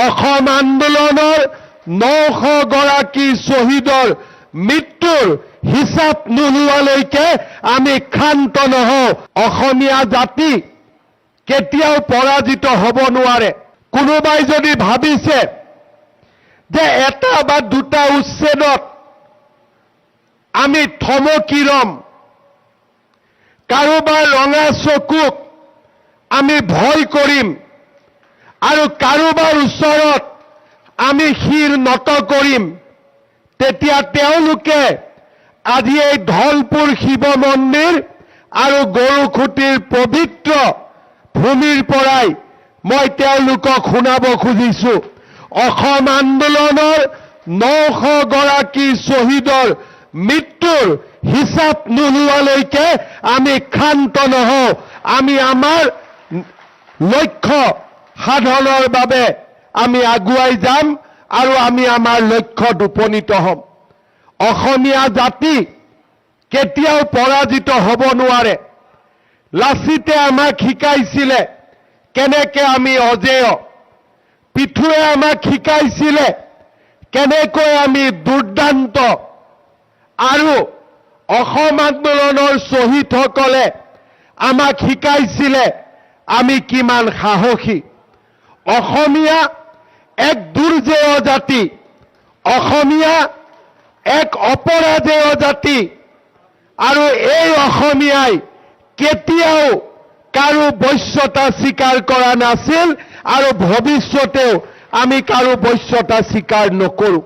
অসম আন্দোলনৰ 900 গৰাকী শ্বহীদৰ মৃত্যুৰ হিচাপ নোলোৱালৈকে আমি ক্ষান্ত নহওঁ। অসমীয়া জাতি কেতিয়াও পৰাজিত হ'ব নোৱাৰে। কোনোবাই যদি ভাবিছে যে এটা বা দুটা উচ্ছেদত আমি থমকি ৰম, কাৰোবাৰ ৰঙা চকুক আমি ভয় কৰিম আৰু কাৰোবাৰ ওচৰত আমি শিৰ নত কৰিম, তেতিয়া তেওঁলোকে আজি এই ধলপুৰ শিৱ মন্দিৰ আৰু গৰুখুটিৰ পবিত্ৰ ভূমিৰ পৰাই মই তেওঁলোকক শুনাব খুজিছো, অসম আন্দোলনৰ 900 গৰাকী শ্বহীদৰ মৃত্যুৰ হিচাপ নোলোৱালৈকে আমি ক্ষান্ত নহওঁ। আমি আমাৰ লক্ষ্য সাধনৰ বাবে আমি আগুৱাই যাম আৰু আমি আমাৰ লক্ষ্যত উপনীত হ'ম। অসমীয়া জাতি কেতিয়াও পৰাজিত হ'ব নোৱাৰে। লাচিতে আমাক শিকাইছিলে কেনেকৈ আমি অজেয়, পিঠুৱে আমাক শিকাইছিলে কেনেকৈ আমি দুৰ্দান্ত, আৰু অসম আন্দোলনৰ শ্বহীদসকলে আমাক শিকাইছিলে আমি কিমান সাহসী। অসমীয়া এক দুৰ্জেয় জাতি, অসমীয়া এক অপৰাজেয় জাতি, আৰু এই অসমীয়াই কেতিয়াও কাৰো বশ্যতা স্বীকাৰ কৰা নাছিল আৰু ভৱিষ্যতেও আমি কাৰো বশ্যতা স্বীকাৰ নকৰোঁ।